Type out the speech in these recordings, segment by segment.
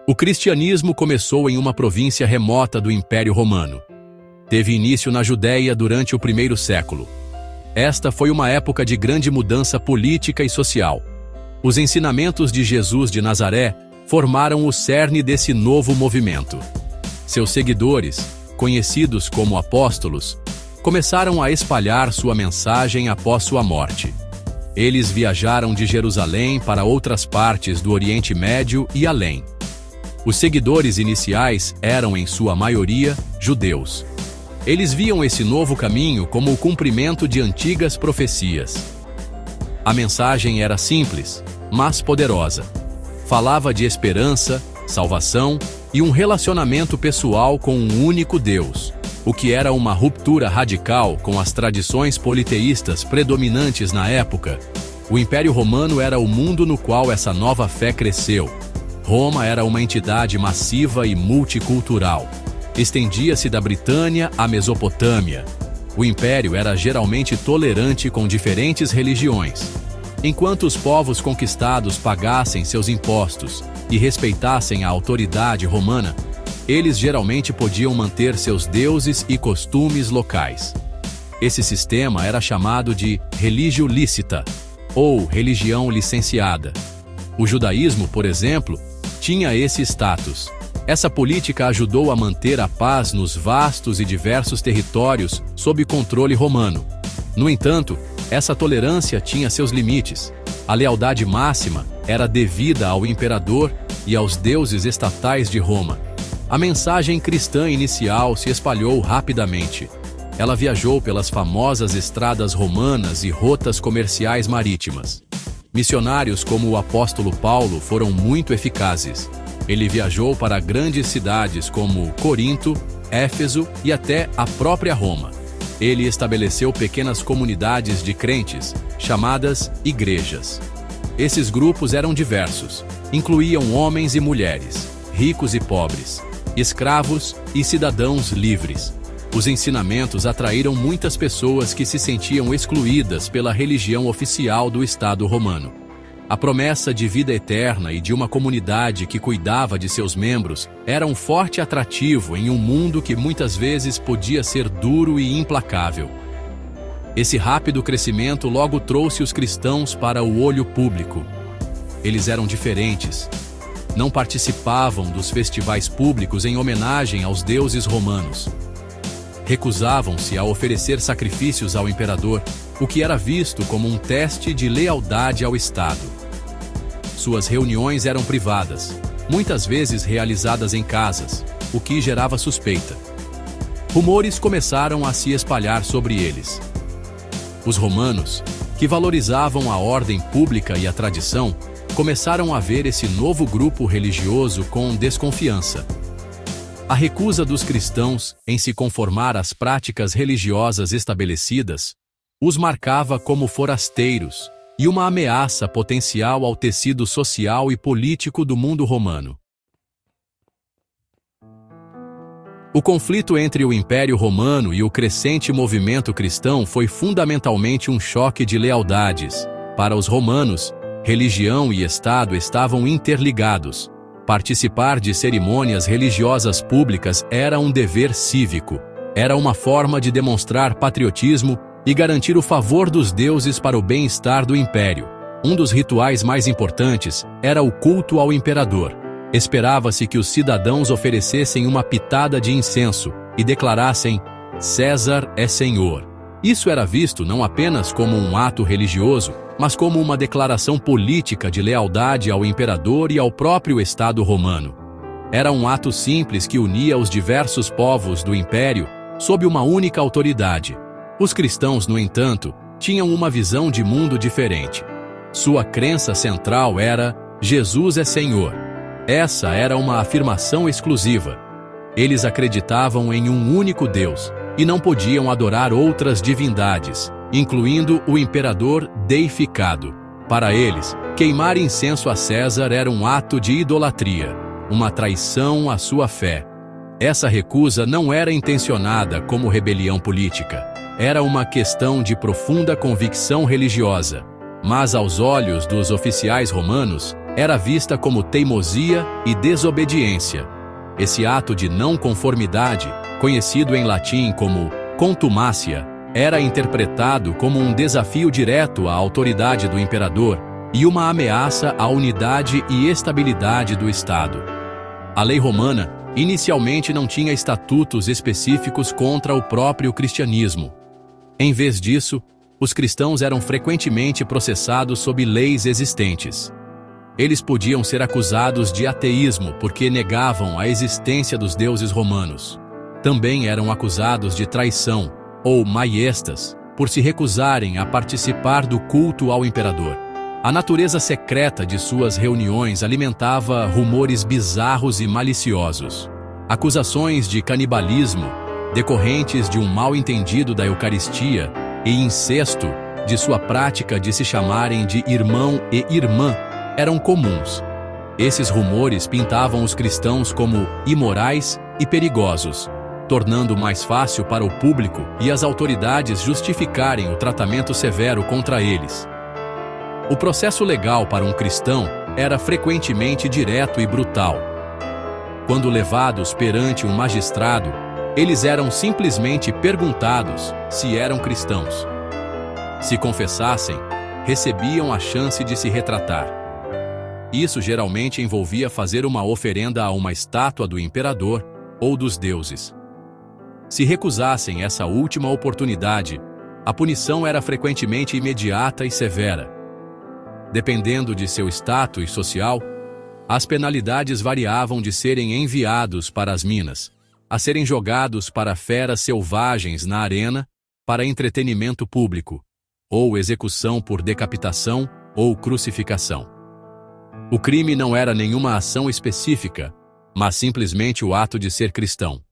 O cristianismo começou em uma província remota do Império Romano. Teve início na Judéia durante o primeiro século. Esta foi uma época de grande mudança política e social. Os ensinamentos de Jesus de Nazaré formaram o cerne desse novo movimento. Seus seguidores, conhecidos como apóstolos, começaram a espalhar sua mensagem após sua morte. Eles viajaram de Jerusalém para outras partes do Oriente Médio e além. Os seguidores iniciais eram, em sua maioria, judeus. Eles viam esse novo caminho como o cumprimento de antigas profecias. A mensagem era simples, mas poderosa. Falava de esperança, salvação e um relacionamento pessoal com um único Deus, o que era uma ruptura radical com as tradições politeístas predominantes na época. O Império Romano era o mundo no qual essa nova fé cresceu. Roma era uma entidade massiva e multicultural. Estendia-se da Britânia à Mesopotâmia. O império era geralmente tolerante com diferentes religiões. Enquanto os povos conquistados pagassem seus impostos e respeitassem a autoridade romana, eles geralmente podiam manter seus deuses e costumes locais. Esse sistema era chamado de religio licita, ou religião licenciada. O judaísmo, por exemplo, tinha esse status. Essa política ajudou a manter a paz nos vastos e diversos territórios sob controle romano. No entanto, essa tolerância tinha seus limites. A lealdade máxima era devida ao imperador e aos deuses estatais de Roma. A mensagem cristã inicial se espalhou rapidamente. Ela viajou pelas famosas estradas romanas e rotas comerciais marítimas. Missionários como o apóstolo Paulo foram muito eficazes. Ele viajou para grandes cidades como Corinto, Éfeso e até a própria Roma. Ele estabeleceu pequenas comunidades de crentes, chamadas igrejas. Esses grupos eram diversos, incluíam homens e mulheres, ricos e pobres, escravos e cidadãos livres. Os ensinamentos atraíram muitas pessoas que se sentiam excluídas pela religião oficial do Estado romano. A promessa de vida eterna e de uma comunidade que cuidava de seus membros era um forte atrativo em um mundo que muitas vezes podia ser duro e implacável. Esse rápido crescimento logo trouxe os cristãos para o olho público. Eles eram diferentes. Não participavam dos festivais públicos em homenagem aos deuses romanos. Recusavam-se a oferecer sacrifícios ao imperador, o que era visto como um teste de lealdade ao Estado. Suas reuniões eram privadas, muitas vezes realizadas em casas, o que gerava suspeita. Rumores começaram a se espalhar sobre eles. Os romanos, que valorizavam a ordem pública e a tradição, começaram a ver esse novo grupo religioso com desconfiança. A recusa dos cristãos em se conformar às práticas religiosas estabelecidas os marcava como forasteiros e uma ameaça potencial ao tecido social e político do mundo romano. O conflito entre o Império Romano e o crescente movimento cristão foi fundamentalmente um choque de lealdades. Para os romanos, religião e Estado estavam interligados. Participar de cerimônias religiosas públicas era um dever cívico. Era uma forma de demonstrar patriotismo e garantir o favor dos deuses para o bem-estar do império. Um dos rituais mais importantes era o culto ao imperador. Esperava-se que os cidadãos oferecessem uma pitada de incenso e declarassem: César é Senhor. Isso era visto não apenas como um ato religioso, mas como uma declaração política de lealdade ao imperador e ao próprio Estado romano. Era um ato simples que unia os diversos povos do império sob uma única autoridade. Os cristãos, no entanto, tinham uma visão de mundo diferente. Sua crença central era: Jesus é Senhor. Essa era uma afirmação exclusiva. Eles acreditavam em um único Deus e não podiam adorar outras divindades, incluindo o imperador deificado. Para eles, queimar incenso a César era um ato de idolatria, uma traição à sua fé. Essa recusa não era intencionada como rebelião política. Era uma questão de profunda convicção religiosa. Mas aos olhos dos oficiais romanos, era vista como teimosia e desobediência. Esse ato de não conformidade, conhecido em latim como contumácia, era interpretado como um desafio direto à autoridade do imperador e uma ameaça à unidade e estabilidade do Estado. A lei romana inicialmente não tinha estatutos específicos contra o próprio cristianismo. Em vez disso, os cristãos eram frequentemente processados sob leis existentes. Eles podiam ser acusados de ateísmo porque negavam a existência dos deuses romanos. Também eram acusados de traição, ou maiestas, por se recusarem a participar do culto ao imperador. A natureza secreta de suas reuniões alimentava rumores bizarros e maliciosos. Acusações de canibalismo, decorrentes de um mal-entendido da Eucaristia, e incesto, de sua prática de se chamarem de irmão e irmã, eram comuns. Esses rumores pintavam os cristãos como imorais e perigosos, tornando mais fácil para o público e as autoridades justificarem o tratamento severo contra eles. O processo legal para um cristão era frequentemente direto e brutal. Quando levados perante um magistrado, eles eram simplesmente perguntados se eram cristãos. Se confessassem, recebiam a chance de se retratar. Isso geralmente envolvia fazer uma oferenda a uma estátua do imperador ou dos deuses. Se recusassem essa última oportunidade, a punição era frequentemente imediata e severa. Dependendo de seu status social, as penalidades variavam de serem enviados para as minas, a serem jogados para feras selvagens na arena, para entretenimento público, ou execução por decapitação ou crucificação. O crime não era nenhuma ação específica, mas simplesmente o ato de ser cristão.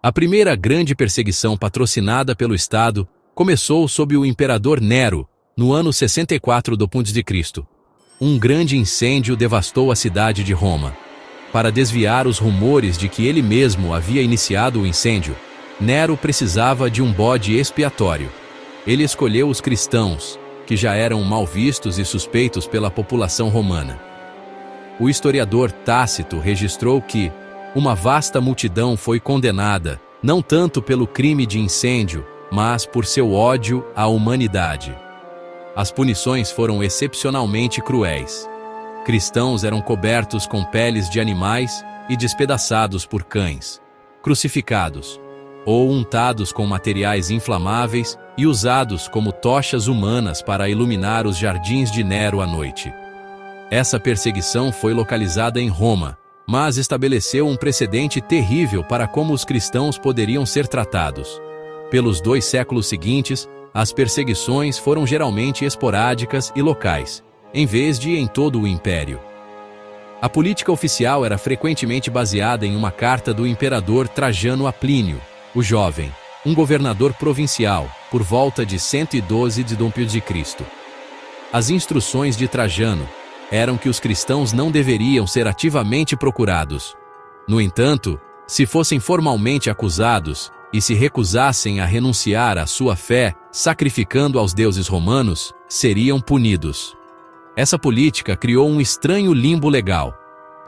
A primeira grande perseguição patrocinada pelo Estado começou sob o imperador Nero, no ano 64 d.C. Um grande incêndio devastou a cidade de Roma. Para desviar os rumores de que ele mesmo havia iniciado o incêndio, Nero precisava de um bode expiatório. Ele escolheu os cristãos, que já eram mal vistos e suspeitos pela população romana. O historiador Tácito registrou que uma vasta multidão foi condenada, não tanto pelo crime de incêndio, mas por seu ódio à humanidade. As punições foram excepcionalmente cruéis. Cristãos eram cobertos com peles de animais e despedaçados por cães, crucificados, ou untados com materiais inflamáveis e usados como tochas humanas para iluminar os jardins de Nero à noite. Essa perseguição foi localizada em Roma, mas estabeleceu um precedente terrível para como os cristãos poderiam ser tratados. Pelos 2 séculos seguintes, as perseguições foram geralmente esporádicas e locais, em vez de em todo o império. A política oficial era frequentemente baseada em uma carta do imperador Trajano a Plínio, o Jovem, um governador provincial, por volta de 112 d.C. As instruções de Trajano eram que os cristãos não deveriam ser ativamente procurados. No entanto, se fossem formalmente acusados e se recusassem a renunciar à sua fé, sacrificando aos deuses romanos, seriam punidos. Essa política criou um estranho limbo legal.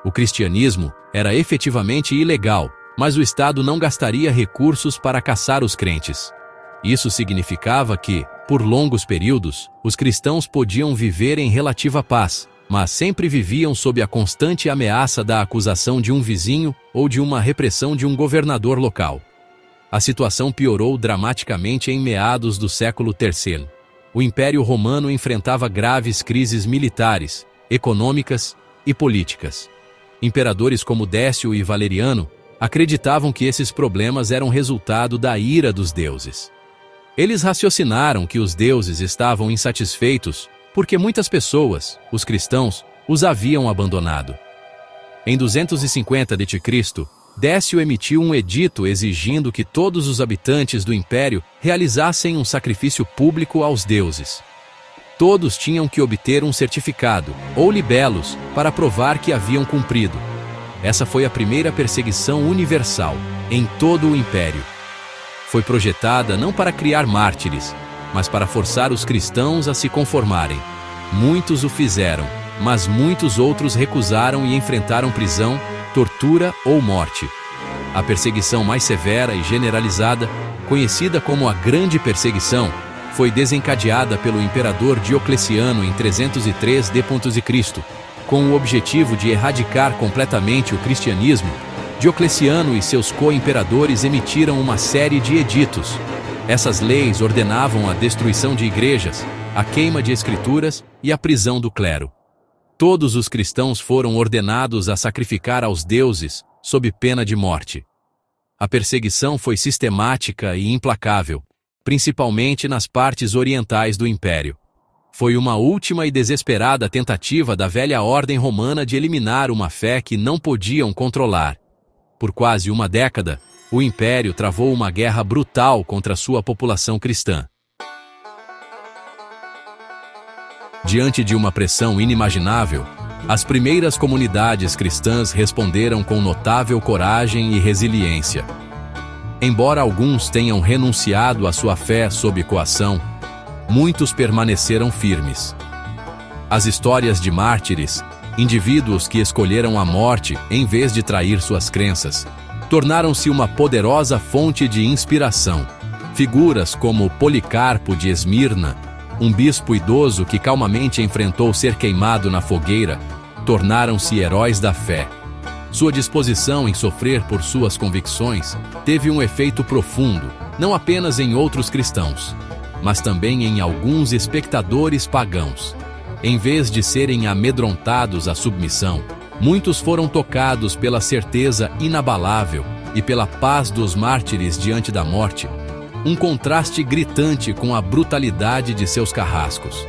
O cristianismo era efetivamente ilegal, mas o Estado não gastaria recursos para caçar os crentes. Isso significava que, por longos períodos, os cristãos podiam viver em relativa paz, mas sempre viviam sob a constante ameaça da acusação de um vizinho ou de uma repressão de um governador local. A situação piorou dramaticamente em meados do século III. O Império Romano enfrentava graves crises militares, econômicas e políticas. Imperadores como Décio e Valeriano acreditavam que esses problemas eram resultado da ira dos deuses. Eles raciocinaram que os deuses estavam insatisfeitos porque muitas pessoas, os cristãos, os haviam abandonado. Em 250 d.C., Décio emitiu um edito exigindo que todos os habitantes do império realizassem um sacrifício público aos deuses. Todos tinham que obter um certificado, ou libelos, para provar que haviam cumprido. Essa foi a primeira perseguição universal, em todo o império. Foi projetada não para criar mártires, mas para forçar os cristãos a se conformarem. Muitos o fizeram, mas muitos outros recusaram e enfrentaram prisão, tortura ou morte. A perseguição mais severa e generalizada, conhecida como a Grande Perseguição, foi desencadeada pelo imperador Diocleciano em 303 d.C., com o objetivo de erradicar completamente o cristianismo. Diocleciano e seus co-imperadores emitiram uma série de editos. Essas leis ordenavam a destruição de igrejas, a queima de escrituras e a prisão do clero. Todos os cristãos foram ordenados a sacrificar aos deuses, sob pena de morte. A perseguição foi sistemática e implacável, principalmente nas partes orientais do império. Foi uma última e desesperada tentativa da velha ordem romana de eliminar uma fé que não podiam controlar. Por quase uma década, o império travou uma guerra brutal contra sua população cristã. Diante de uma pressão inimaginável, as primeiras comunidades cristãs responderam com notável coragem e resiliência. Embora alguns tenham renunciado à sua fé sob coação, muitos permaneceram firmes. As histórias de mártires, indivíduos que escolheram a morte em vez de trair suas crenças, tornaram-se uma poderosa fonte de inspiração. Figuras como Policarpo de Esmirna, um bispo idoso que calmamente enfrentou ser queimado na fogueira, tornaram-se heróis da fé. Sua disposição em sofrer por suas convicções teve um efeito profundo, não apenas em outros cristãos, mas também em alguns espectadores pagãos. Em vez de serem amedrontados à submissão, muitos foram tocados pela certeza inabalável e pela paz dos mártires diante da morte, um contraste gritante com a brutalidade de seus carrascos.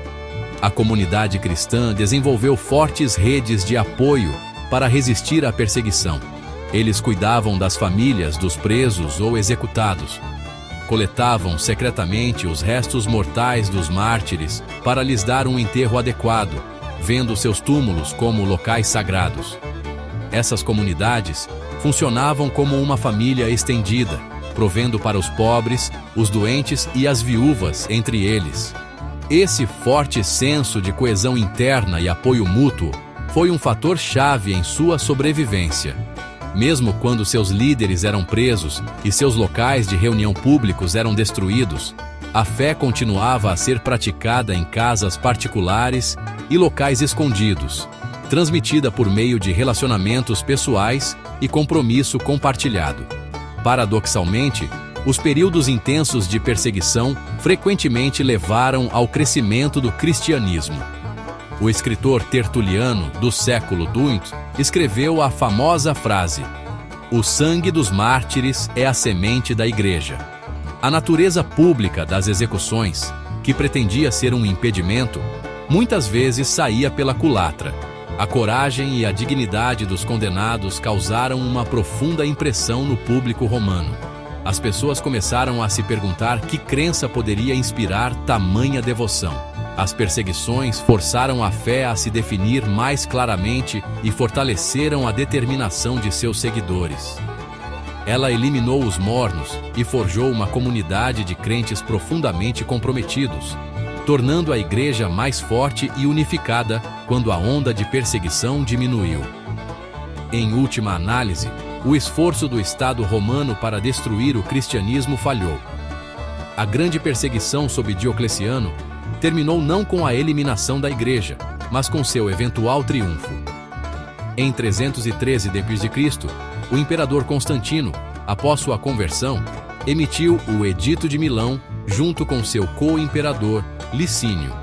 A comunidade cristã desenvolveu fortes redes de apoio para resistir à perseguição. Eles cuidavam das famílias dos presos ou executados. Coletavam secretamente os restos mortais dos mártires para lhes dar um enterro adequado, vendo seus túmulos como locais sagrados. Essas comunidades funcionavam como uma família estendida, provendo para os pobres, os doentes e as viúvas entre eles. Esse forte senso de coesão interna e apoio mútuo foi um fator-chave em sua sobrevivência. Mesmo quando seus líderes eram presos e seus locais de reunião públicos eram destruídos, a fé continuava a ser praticada em casas particulares e locais escondidos, transmitida por meio de relacionamentos pessoais e compromisso compartilhado. Paradoxalmente, os períodos intensos de perseguição frequentemente levaram ao crescimento do cristianismo. O escritor Tertuliano, do século II, escreveu a famosa frase: "O sangue dos mártires é a semente da igreja." A natureza pública das execuções, que pretendia ser um impedimento, muitas vezes saía pela culatra. A coragem e a dignidade dos condenados causaram uma profunda impressão no público romano. As pessoas começaram a se perguntar que crença poderia inspirar tamanha devoção. As perseguições forçaram a fé a se definir mais claramente e fortaleceram a determinação de seus seguidores. Ela eliminou os mornos e forjou uma comunidade de crentes profundamente comprometidos, tornando a igreja mais forte e unificada quando a onda de perseguição diminuiu. Em última análise, o esforço do Estado romano para destruir o cristianismo falhou. A grande perseguição sob Diocleciano terminou não com a eliminação da igreja, mas com seu eventual triunfo. Em 313 d.C., o imperador Constantino, após sua conversão, emitiu o Edito de Milão junto com seu co-imperador Licínio.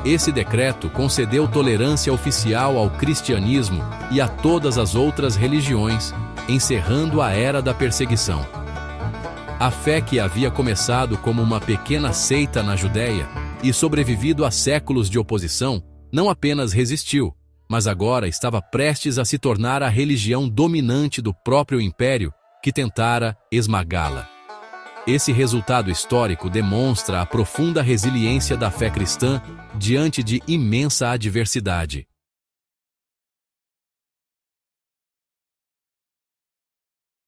Esse decreto concedeu tolerância oficial ao cristianismo e a todas as outras religiões, encerrando a era da perseguição. A fé que havia começado como uma pequena seita na Judéia e sobrevivido a séculos de oposição, não apenas resistiu, mas agora estava prestes a se tornar a religião dominante do próprio império que tentara esmagá-la. Esse resultado histórico demonstra a profunda resiliência da fé cristã diante de imensa adversidade.